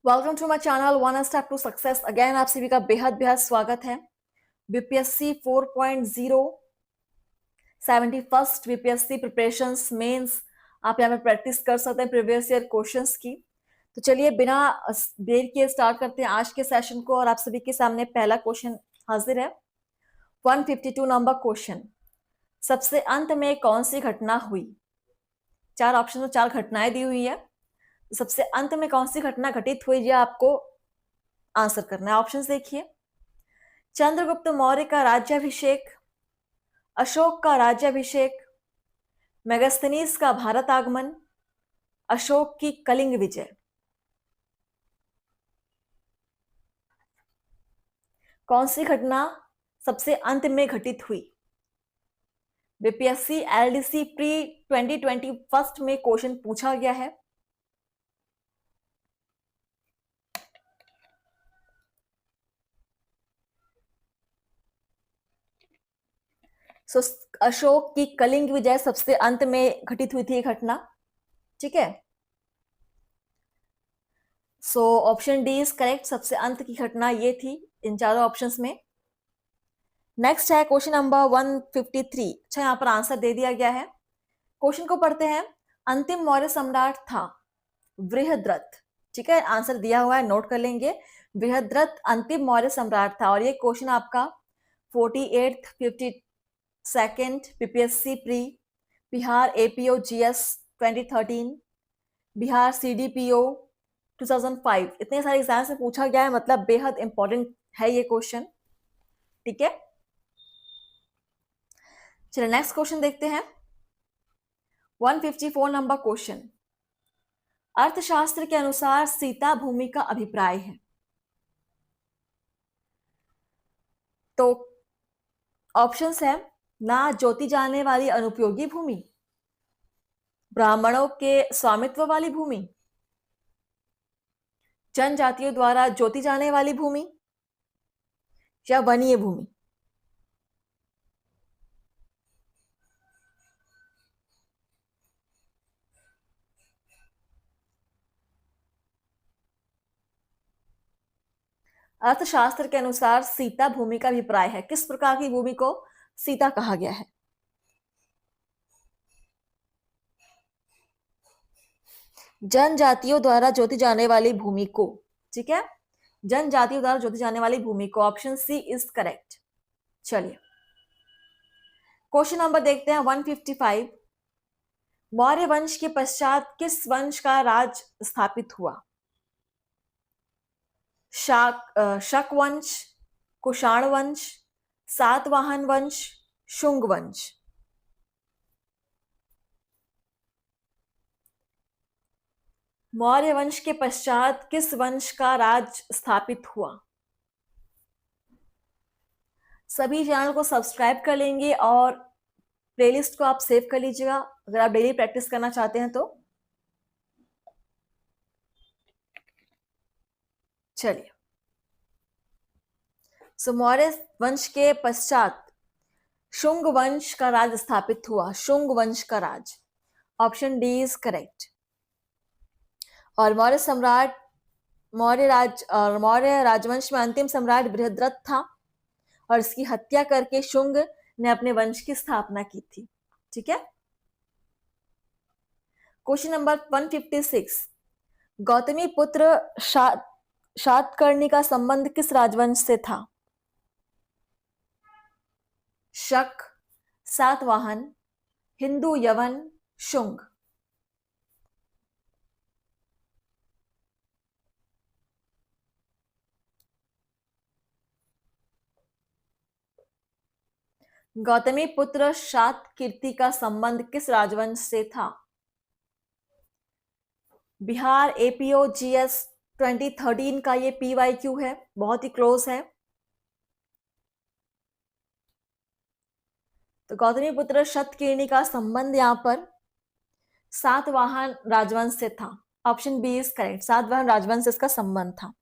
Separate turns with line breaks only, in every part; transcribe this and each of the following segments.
Welcome to my channel one step to success. Again आप सभी का बेहद बेहद स्वागत है। BPSC 4.0 71st BPSC preparations mains आप यहाँ पे प्रैक्टिस कर सकते हैं प्रीवियस ईयर क्वेश्चंस की। तो चलिए बिना देर किए स्टार्ट करते हैं आज के सेशन को। और आप सभी के सामने पहला क्वेश्चन हाजिर है। 152 नंबर क्वेश्चन, सबसे अंत में कौन सी घटना हुई? चार ऑप्शन में चार घटनाएं दी हुई है। सबसे अंत में कौन सी घटना घटित हुई ये आपको आंसर करना है। ऑप्शंस देखिए। चंद्रगुप्त मौर्य का राज्याभिषेक, अशोक का राज्याभिषेक, मेगास्थनीज का भारत आगमन, अशोक की कलिंग विजय। कौन सी घटना सबसे अंत में घटित हुई? बीपीएससी एलडीसी प्री 2021 में क्वेश्चन पूछा गया है। अशोक की कलिंग विजय सबसे अंत में घटित हुई थी घटना। ठीक है, so option D is correct. सबसे अंत की घटना ये थी इन चारों ऑप्शंस में। नेक्स्ट है क्वेश्चन नंबर 153। अच्छा, यहां पर आंसर दे दिया गया है। क्वेश्चन को पढ़ते हैं। अंतिम मौर्य सम्राट था बृहद्रथ। ठीक है, आंसर दिया हुआ है, नोट कर लेंगे। बृहद्रथ अंतिम मौर्य सम्राट था। और ये क्वेश्चन आपका 48th 52nd BPSC pre, Bihar APO GS 2013, Bihar CDPO 2005, इतने सारे एग्जाम से पूछा गया है। मतलब बेहद इंपॉर्टेंट है ये क्वेश्चन। ठीक है, चलिए नेक्स्ट क्वेश्चन देखते हैं। 154 नंबर क्वेश्चन, अर्थशास्त्र के अनुसार सीता भूमि का अभिप्राय है। तो ऑप्शंस है ना जोती जाने वाली अनुपयोगी भूमि, ब्राह्मणों के स्वामित्व वाली भूमि, जनजातियों द्वारा जोती जाने वाली भूमि, या वनीय भूमि। अर्थशास्त्र के अनुसार सीता भूमि का अभिप्राय है। किस प्रकार की भूमि को सीता कहा गया है? जनजातियों द्वारा जोती जाने वाली भूमि को। ठीक है, जनजातियों द्वारा जोती जाने वाली भूमि को। Option C is correct. चलिए क्वेश्चन नंबर देखते हैं 155। मौर्य वंश के पश्चात किस वंश का राज स्थापित हुआ? शक वंश, कुषाण वंश, सातवाहन वंश, शुंग वंश। मौर्य वंश के पश्चात किस वंश का राज स्थापित हुआ? सभी चैनल को सब्सक्राइब कर लेंगे और प्लेलिस्ट को आप सेव कर लीजिएगा अगर आप डेली प्रैक्टिस करना चाहते हैं तो। चलिए, सो मौर्य वंश के पश्चात शुंग वंश का राज स्थापित हुआ। शुंग वंश का राज, ऑप्शन डी इज करेक्ट। और मौर्य राजवंश में अंतिम सम्राट बृहद्रथ था और इसकी हत्या करके शुंग ने अपने वंश की स्थापना की थी। ठीक है, क्वेश्चन नंबर 156। गौतमी पुत्र शातकर्णी का संबंध किस राजवंश से था? शक, सातवाहन, हिंदू यवन, शुंग। गौतमी पुत्र शातकीर्ति का संबंध किस राजवंश से था? बिहार एपीओ जीएस 2013 का ये पीवाईक्यू है, बहुत ही क्लोज है। तो गौतमी पुत्र शतकीर्णि का संबंध यहां पर सातवाहन राजवंश से था। Option B is correct. Satavahana राजवंश से इसका संबंध था।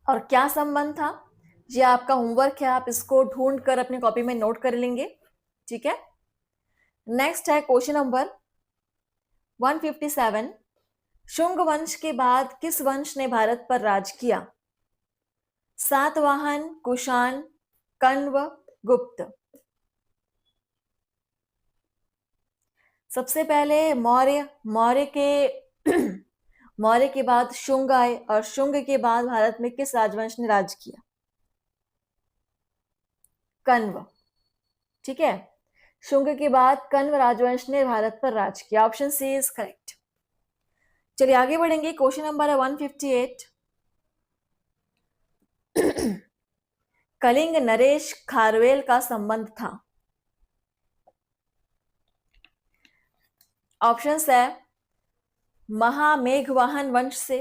और क्या संबंध था ये आपका होमवर्क है, आप इसको ढूंढ कर अपनी कॉपी में नोट कर लेंगे। ठीक है, नेक्स्ट है क्वेश्चन नंबर 157। शुंग वंश के बाद किस वंश ने भारत पर राज किया? सातवाहन, कुषाण, कण्व, गुप्त। सबसे पहले मौर्य के बाद शुंग आए और शुंग के बाद भारत में किस राजवंश ने राज किया? कण्व। ठीक है, शुंग के बाद कण्व राजवंश ने भारत पर राज किया। Option C is correct. चलिए आगे बढ़ेंगे। क्वेश्चन नंबर है 158। कलिंग नरेश खारवेल का संबंध था। ऑप्शंस है महामेघवाहन वंश से,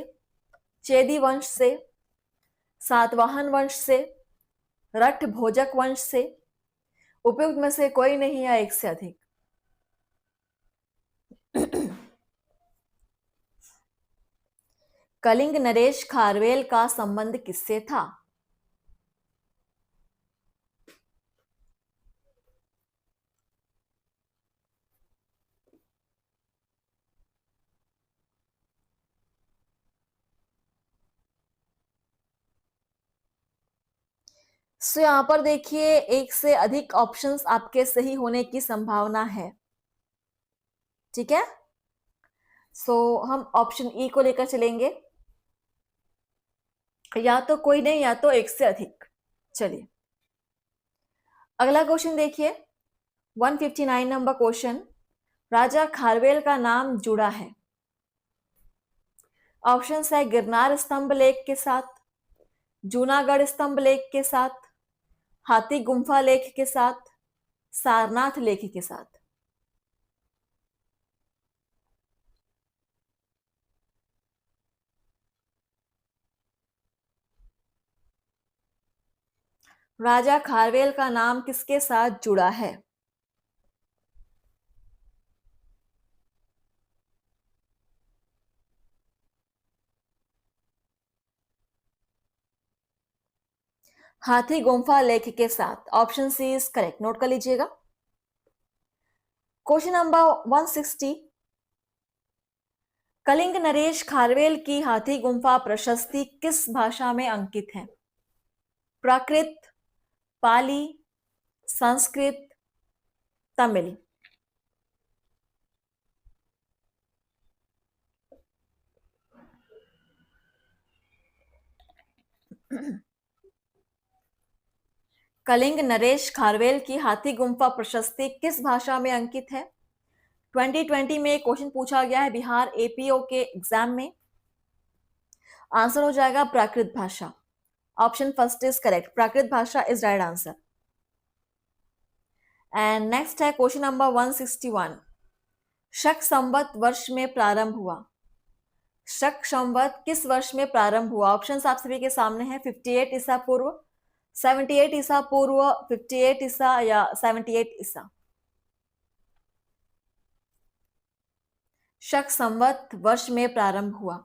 चेदी वंश से, सातवाहन वंश से, रठ भोजक वंश से, उपयुक्त में से कोई नहीं या एक से अधिक। कलिंग नरेश खारवेल का संबंध किससे था? सो यहां पर देखिए एक से अधिक ऑप्शंस आपके सही होने की संभावना है। ठीक है, सो हम ऑप्शन ई को लेकर चलेंगे, या तो कोई नहीं या तो एक से अधिक। चलिए अगला क्वेश्चन देखिए 159 नंबर क्वेश्चन। राजा खारवेल का नाम जुड़ा है। ऑप्शंस है गिरनार स्तंभ लेख के साथ, जूनागढ़ स्तंभ लेख के साथ, हाथी गुम्फा लेख के साथ, सारनाथ लेख के साथ। राजा खारवेल का नाम किसके साथ जुड़ा है? हाथी गुम्फा लेख के साथ। Option C is correct, note कर लीजिएगा। Question number 160। कलिंग नरेश खारवेल की हाथी गुम्फा प्रशस्ति किस भाषा में अंकित है? प्राकृत, पाली, संस्कृत, तमिल। कलिंग नरेश खारवेल की हाथी गुम्फा प्रशस्ति किस भाषा में अंकित है? 2020 में क्वेश्चन पूछा गया है बिहार एपीओ के एग्जाम में। आंसर हो जाएगा प्राकृत भाषा। ऑप्शन फर्स्ट इज करेक्ट, प्राकृत भाषा is right answer. And next है क्वेश्चन नंबर 161। शक संवत वर्ष में प्रारंभ हुआ। शक संवत किस वर्ष में प्रारंभ हुआ? ऑप्शंस आप सभी के सामने हैं। 58 ईसा पूर्व, 78 ईसा पूर्व, 58 ईसा या 78 ईसा। शक संवत वर्ष में प्रारंभ हुआ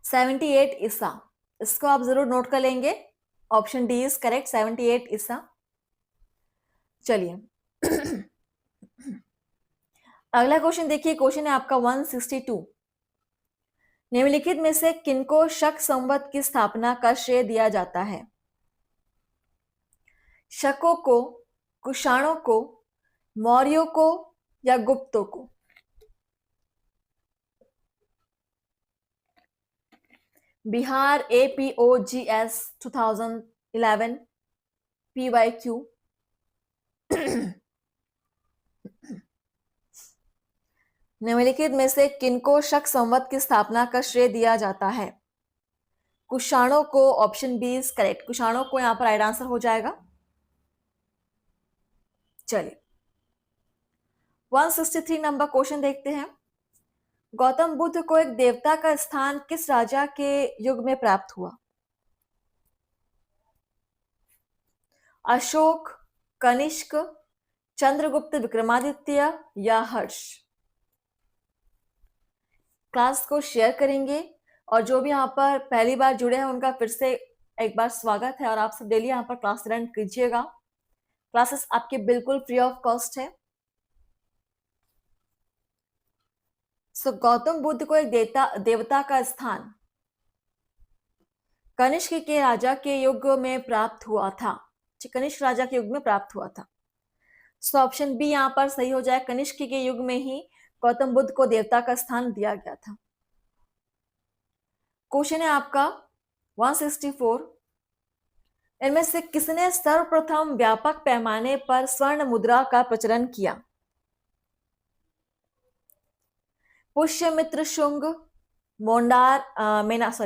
78 ईसा। इसको आप जरूर नोट कर लेंगे। ऑप्शन डी इज करेक्ट, 78 ईसा। चलिए अगला क्वेश्चन देखिए। क्वेश्चन है आपका 162। निम्नलिखित में से किनको शक संवत की स्थापना का श्रेय दिया जाता है? शकों को, कुषाणों को, मौर्यों को या गुप्तों को? Bihar APOGS 2011 PYQ। निम्नलिखित में से किनको शक संवत की स्थापना का श्रेय दिया जाता है? कुषाणों को। ऑप्शन बी इज करेक्ट, कुषाणों को यहां पर राइट आंसर हो जाएगा। चलिए 163 नंबर क्वेश्चन देखते हैं। गौतम बुद्ध को एक देवता का स्थान किस राजा के युग में प्राप्त हुआ? अशोक, कनिष्क, चंद्रगुप्त विक्रमादित्य या हर्ष? क्लास को शेयर करेंगे और जो भी यहाँ पर पहली बार जुड़े हैं उनका फिर से एक बार स्वागत है। और आप सब डेली यहाँ पर क्लास अटेंड कीजिएगा। क्लासेस आपके बिल्कुल फ्री ऑफ कॉस्ट है। सो गौतम बुद्ध को एक देवता का स्थान कनिष्क के राजा के युग में प्राप्त हुआ था। कनिष्क राजा के युग में प्राप्त हुआ था। सो ऑप्शन बी यहां पर सही हो जाए, कनिष्क के युग में ही गौतम बुद्ध को देवता का स्थान दिया गया था। क्वेश्चन है आपका 164, इनमें से किसने सर्वप्रथम व्यापक पैमाने पर स्वर्ण मुद्रा का प्रचलन किया? पुष्यमित्र शुंग,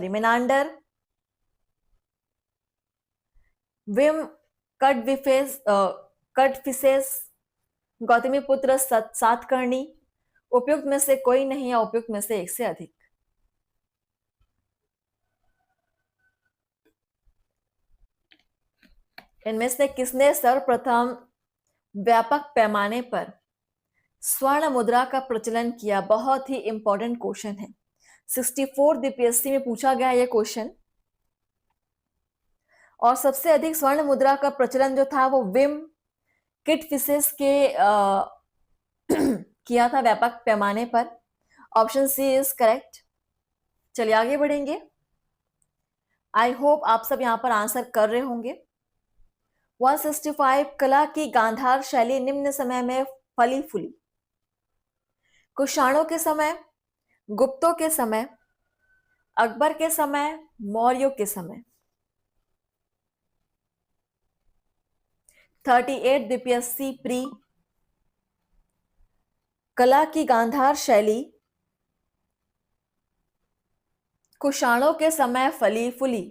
मेनांडर, विम कटफिसेस, गौतमीपुत्र सातकर्णी, उपयुक्त में से कोई नहीं या उपयुक्त में से एक से अधिक। इनमें से किसने सर्वप्रथम व्यापक पैमाने पर स्वर्ण मुद्रा का प्रचलन किया? बहुत ही इंपॉर्टेंट क्वेश्चन है, 64 बीपीएससी में पूछा गया ये क्वेश्चन। और सबसे अधिक स्वर्ण मुद्रा का प्रचलन जो था वो विम किटफिसेस के किया था व्यापक पैमाने पर। Option C is correct. चलिए आगे बढ़ेंगे। आई होप आप सब यहां पर आंसर कर रहे होंगे। 165, कला की गांधार शैली निम्न समय में फली फूली? कुषाणों के समय, गुप्तों के समय, अकबर के समय, मौर्यों के समय। 38 बीपीएससी प्री, कला की गांधार शैली कुषाणों के समय फली फूली?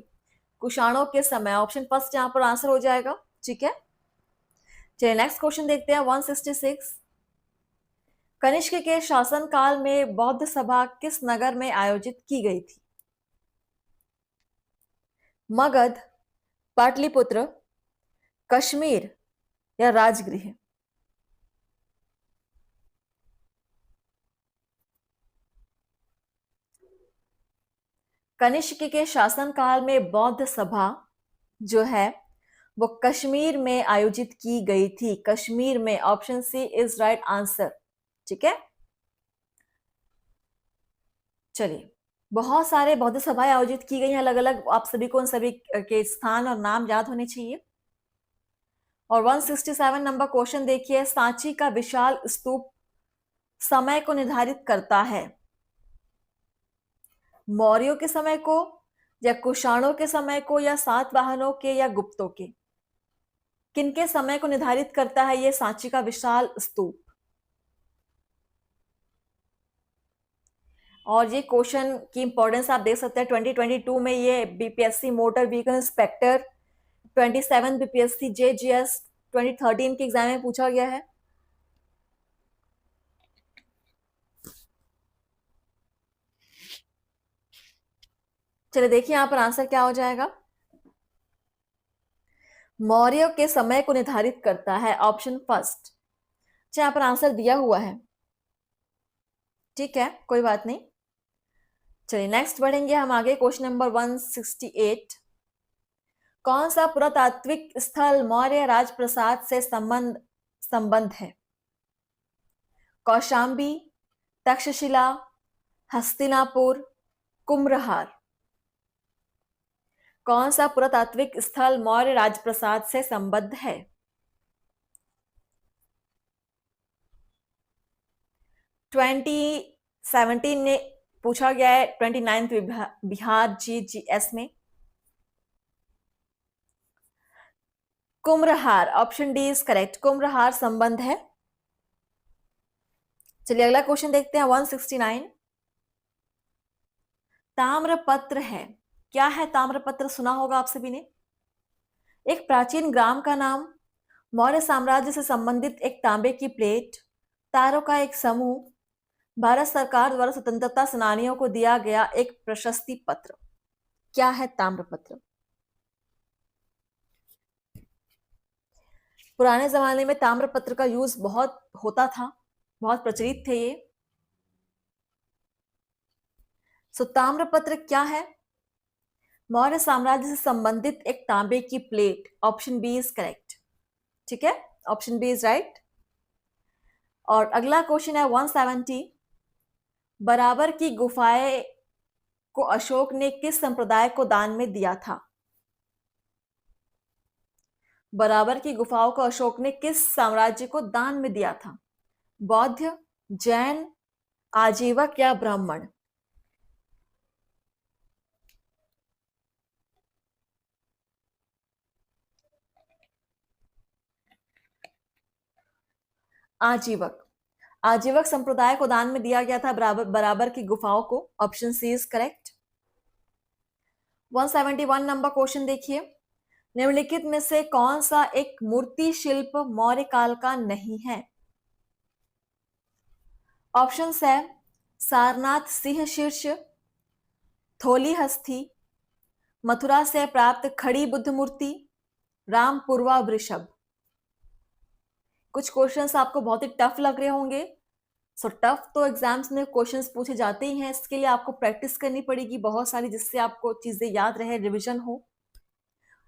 कुषाणों के समय, ऑप्शन फर्स्ट यहां पर आंसर हो जाएगा। ठीक है, चलिए नेक्स्ट क्वेश्चन देखते हैं। 166, कनिष्क के शासनकाल में बौद्ध सभा किस नगर में आयोजित की गई थी? मगध, पाटलिपुत्र, कश्मीर या राजगृह? कनिष्क के शासनकाल में बौद्ध सभा जो है वो कश्मीर में आयोजित की गई थी। कश्मीर में, option C is right answer. ठीक है, चलिए बहुत सारे बौद्ध सभाएं आयोजित की गई हैं अलग अलग, आप सभी को उन सभी के स्थान और नाम याद होने चाहिए। और 167 नंबर क्वेश्चन देखिए, सांची का विशाल स्तूप समय को निर्धारित करता है? मौर्यों के समय को या कुषाणों के समय को या सातवाहनों के या गुप्तों के? किनके समय को निर्धारित करता है ये सांची का विशाल स्तूप? और ये क्वेश्चन की इंपॉर्टेंस आप देख सकते हैं 2022 में ये BPSC motor vehicle inspector, 27 BPSC JGS 2013 के एग्जाम में पूछा गया है। चलिए देखिए यहां पर आंसर क्या हो जाएगा। मौर्य के समय को निर्धारित करता है, ऑप्शन फर्स्ट। यहां पर आंसर दिया हुआ है, ठीक है, कोई बात नहीं। चलिए नेक्स्ट बढ़ेंगे हम आगे। क्वेश्चन नंबर 168, कौन सा पुरातात्विक स्थल मौर्य राजप्रसाद से संबंध है? कौशांबी, तक्षशिला, हस्तिनापुर, कुम्भलहार? कौन सा पुरातात्विक स्थल मौर्य राजप्रसाद से संबद्ध है? ट्वेंटी 17 ने पूछा गया है 29th बिहार जीजीएस में। कुम्भलहार, ऑप्शन डी इज करेक्ट, कुम्भलहार संबंध है। चलिए अगला क्वेश्चन देखते हैं 169, ताम्रपत्र है, क्या है ताम्रपत्र? सुना होगा आप सभी ने। एक प्राचीन ग्राम का नाम, मौर्य साम्राज्य से संबंधित एक तांबे की प्लेट, तारों का एक समूह, भारत सरकार द्वारा स्वतंत्रता सेनानियों को दिया गया एक प्रशस्ति पत्र। क्या है ताम्रपत्र? पुराने जमाने में ताम्रपत्र का यूज बहुत होता था, बहुत प्रचलित थे ये। सो ताम्रपत्र क्या है? मौर्य साम्राज्य से संबंधित एक तांबे की plate, option B is correct. ठीक है, ऑप्शन बी इज राइट। और अगला क्वेश्चन है 170, बराबर की गुफाएं को अशोक ने किस संप्रदाय को दान में दिया था? बराबर की गुफाओं को अशोक ने किस साम्राज्य को दान में दिया था? बौद्ध, जैन, आजीवक या ब्राह्मण? आजीवक। आजीवक संप्रदाय को दान में दिया गया था बराबर की गुफाओं को। Option C is correct. 171 number question देखिए। निम्नलिखित में से कौन सा एक मूर्ति शिल्प मौर्य काल का नहीं है? ऑप्शंस है सारनाथ सिंह शीर्ष, थोली हस्ती, मथुरा से प्राप्त खड़ी बुद्ध मूर्ति, रामपुरवा वृषभ। कुछ क्वेश्चंस आपको बहुत ही टफ लग रहे होंगे। सो टफ तो एग्जाम्स में क्वेश्चंस पूछे जाते ही हैं, इसके लिए आपको प्रैक्टिस करनी पड़ेगी बहुत सारी, जिससे आपको चीजें याद रहे, रिवीजन हो।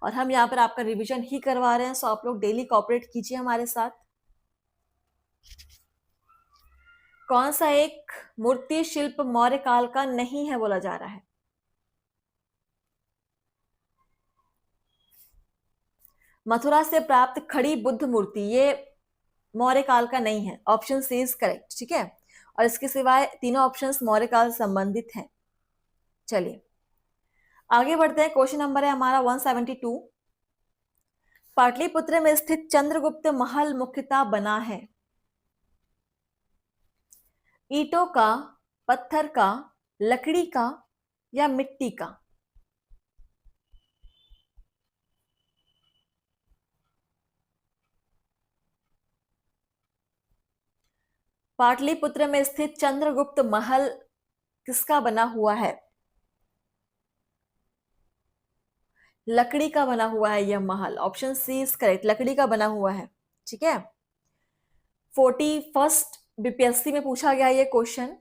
और हम यहाँ पर आपका रिवीजन ही करवा रहे हैं, सो आप लोग डेली कोऑपरेट कीजिए हमारे साथ। कौन सा एक मूर्ति शिल्प मौर्य काल का नहीं है बोला जा रहा है? मथुरा से प्राप्त खड़ी बुद्ध मूर्ति, ये मौर्य काल का नहीं है। ऑप्शन सी इज करेक्ट, ठीक है। और इसके सिवाय तीनों ऑप्शंस मौर्य काल से संबंधित हैं। चलिए आगे बढ़ते हैं। क्वेश्चन नंबर है हमारा 172। पाटलिपुत्र में स्थित चंद्रगुप्त महल मुख्यतः बना है ईंटों का, पत्थर का, लकड़ी का या मिट्टी का? पाटलिपुत्र में स्थित चंद्रगुप्त महल किसका बना हुआ है? लकड़ी का बना हुआ है यह महल। ऑप्शन सी इज करेक्ट, लकड़ी का बना हुआ है, ठीक है। 41st बीपीएससी में पूछा गया ये क्वेश्चन।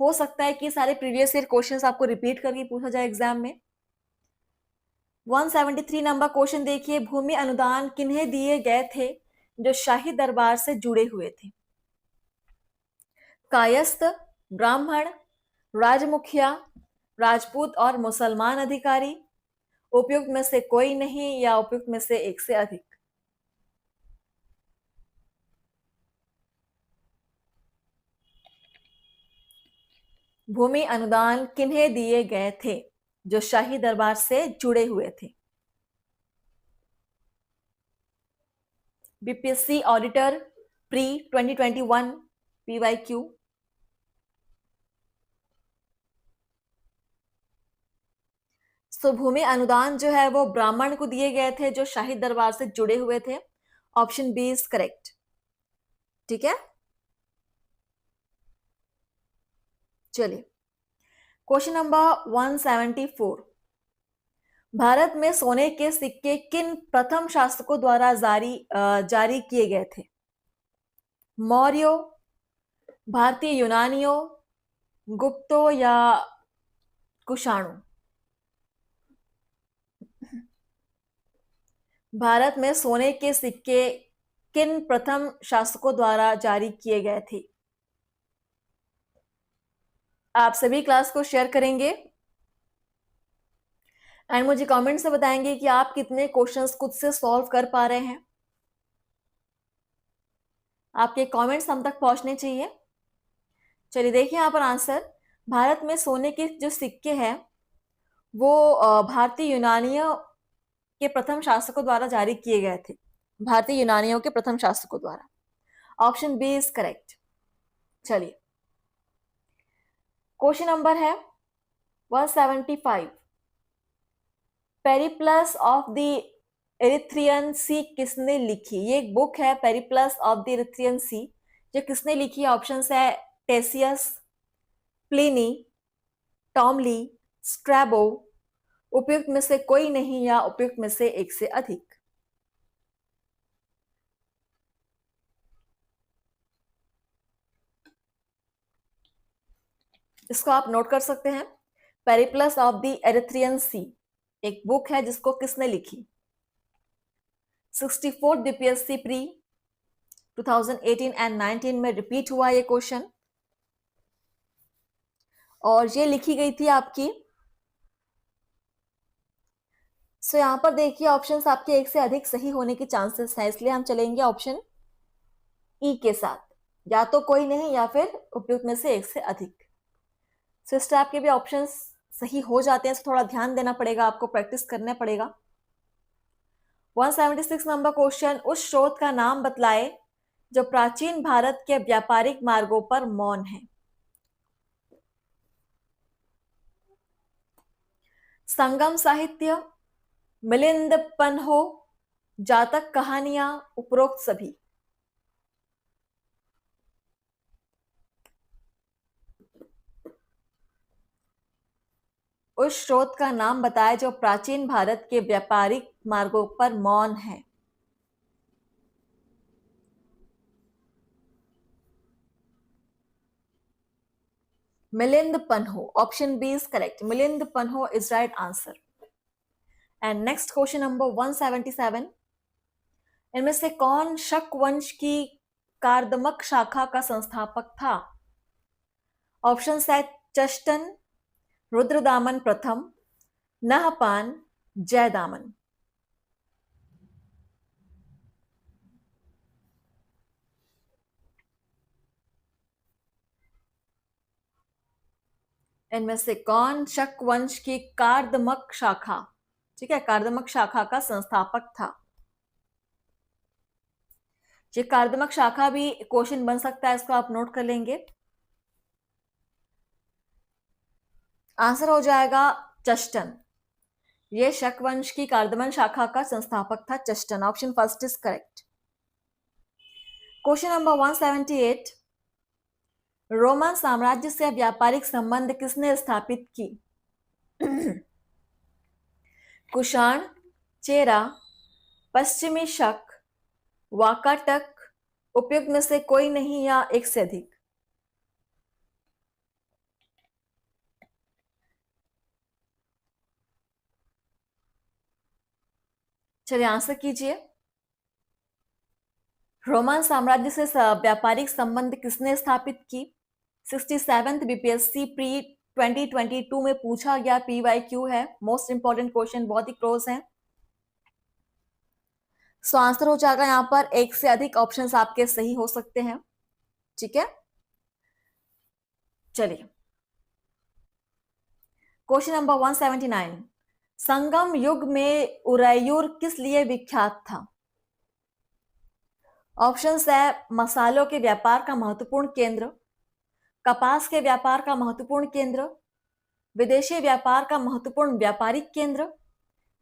हो सकता है कि सारे प्रीवियस ईयर क्वेश्चंस आपको रिपीट करके पूछा जाए एग्जाम में। 173 नंबर क्वेश्चन देखिए। भूमि अनुदान किन्हें दिए गए थे जो शाही दरबार से जुड़े हुए थे? कायस्थ, ब्राह्मण, राजमुखिया, राजपूत और मुसलमान अधिकारी, उपयुक्त में से कोई नहीं या उपयुक्त में से एक से अधिक? भूमि अनुदान किन्हें दिए गए थे जो शाही दरबार से जुड़े हुए थे? BPSC auditor pre 2021 PYQ. तो भूमि अनुदान जो है वो ब्राह्मण को दिए गए थे जो शाही दरबार से जुड़े हुए थे। ऑप्शन बी इज करेक्ट, ठीक है। चलिए क्वेश्चन नंबर 174। भारत में सोने के सिक्के किन प्रथम शासकों द्वारा जारी किए गए थे? मौर्यों, भारतीय यूनानियों, गुप्तों या कुषाणों? भारत में सोने के सिक्के किन प्रथम शासकों द्वारा जारी किए गए थे? आप सभी क्लास को शेयर करेंगे एंड मुझे कमेंट से बताएंगे कि आप कितने क्वेश्चंस खुद से सॉल्व कर पा रहे हैं। आपके कमेंट्स हम तक पहुंचने चाहिए। चलिए देखिए यहाँ पर आंसर। भारत में सोने के जो सिक्के हैं वो भारतीय यूनानियों के प्रथम शासकों द्वारा जारी किए गए थे। भारतीय यूनानियों के प्रथम शासकों द्वारा। Option B is correct. चलिए क्वेश्चन नंबर है 175। Periplus of the Erythraean Sea किसने लिखी? ये एक बुक है Periplus of the Erythraean Sea, जो किसने लिखी है? ऑप्शंस है टेसियस, प्लिनी, टॉमली, स्ट्रैबो, उपयुक्त में से कोई नहीं या उपयुक्त में से एक से अधिक? इसको आप नोट कर सकते हैं। पेरिप्लस ऑफ द एरिथ्रियन सी एक बुक है जिसको किसने लिखी? 64 बीपीएससी प्री 2018 एंड 19 में रिपीट हुआ ये क्वेश्चन। और ये लिखी गई थी आपकी। सो यहाँ पर देखिए ऑप्शंस आपके एक से अधिक सही होने के चांसेस हैं, इसलिए हम चलेंगे ऑप्शन ई के साथ, या तो कोई नहीं या फिर उपयुक्त में से एक से अधिक। सो इस टाइप के भी ऑप्शंस सही हो जाते हैं, तो थोड़ा ध्यान देना पड़ेगा, आपको प्रैक्टिस करना पड़ेगा। 176 नंबर क्वेश्चन, उस स्रोत का नाम बतलाए जो प्राचीन भारत के व्यापारिक मार्गों पर मौन है। संगम साहित्य, मिलिंद पन्हो, जातक कहानियां, उपरोक्त सभी। उस स्रोत का नाम बताए जो प्राचीन भारत के व्यापारिक मार्गों पर मौन है। Milind Panho, option B is correct. Milind Panho is right answer. And next question number 177, इनमें से कौन शक वंश की कार्दमक शाखा का संस्थापक था? ऑप्शन है चष्टन, रुद्रदामन प्रथम, नहपान, जयदामन। इनमें से कौन शक वंश की कार्दमक शाखा, ठीक है, कार्दमक शाखा का संस्थापक था? ये कार्दमक शाखा भी क्वेश्चन बन सकता है, इसको आप नोट कर लेंगे। आंसर हो जाएगा चष्टन। ये शक वंश की कार्दमन शाखा का संस्थापक था Chashtan. Option first is correct. Question number 178, Roman साम्राज्य से व्यापारिक संबंध किसने स्थापित की? कुषाण, चेरा, पश्चिमी शक, वाकाटक, उपयुक्त में से कोई नहीं या एक से अधिक। चलिए आंसर कीजिए। रोमन साम्राज्य से व्यापारिक संबंध किसने स्थापित की? 67th बीपीएससी प्री 2022 में पूछा गया PYQ है, मोस्ट इंपॉर्टेंट क्वेश्चन, बहुत ही क्लोज है। सो आंसर हो जाएगा यहां पर एक से अधिक ऑप्शंस आपके सही हो सकते हैं, ठीक है। चलिए क्वेश्चन नंबर 179, संगम युग में उरैयूर किस लिए विख्यात था? ऑप्शंस है मसालों के व्यापार का महत्वपूर्ण केंद्र, कपास के व्यापार का महत्वपूर्ण केंद्र, विदेशी व्यापार का महत्वपूर्ण व्यापारिक केंद्र,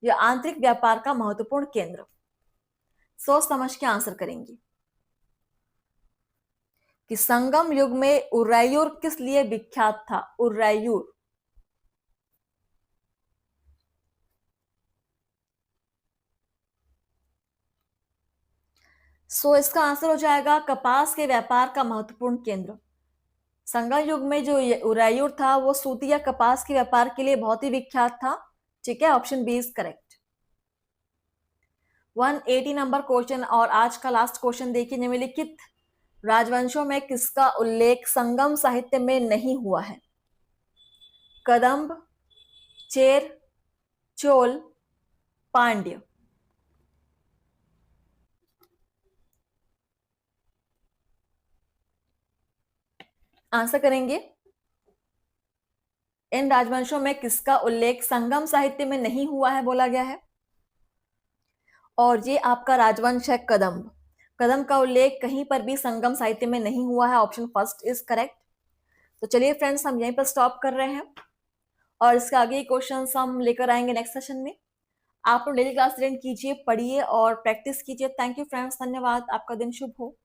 या आंतरिक व्यापार का महत्वपूर्ण केंद्र। सोच समझ के आंसर करेंगे कि संगम युग में उरैयूर किस लिए विख्यात था? उरैयूर। सो इसका आंसर हो जाएगा कपास के व्यापार का महत्वपूर्ण केंद्र। संगम युग में जो उरैयूर था वो सूती या कपास के व्यापार के लिए बहुत ही विख्यात था, ठीक है। Option B is correct. 180 number question और आज का लास्ट क्वेश्चन देखिए, निम्नलिखित राजवंशों में किसका उल्लेख संगम साहित्य में नहीं हुआ है? कदंब, चेर, चोल, पांड्य। आंसर करेंगे। इन राजवंशों में किसका उल्लेख संगम साहित्य में नहीं हुआ है बोला गया है, और ये आपका राजवंश है कदंब। कदंब का उल्लेख कहीं पर भी संगम साहित्य में नहीं हुआ है। Option first is correct. तो चलिए फ्रेंड्स, हम यहीं पर स्टॉप कर रहे हैं और इसके आगे क्वेश्चन हम लेकर आएंगे नेक्स्ट सेशन में। आप लोग डेली क्लास अटेंड कीजिए, पढ़िए और प्रैक्टिस कीजिए। थैंक यू फ्रेंड्स, धन्यवाद। आपका दिन शुभ हो।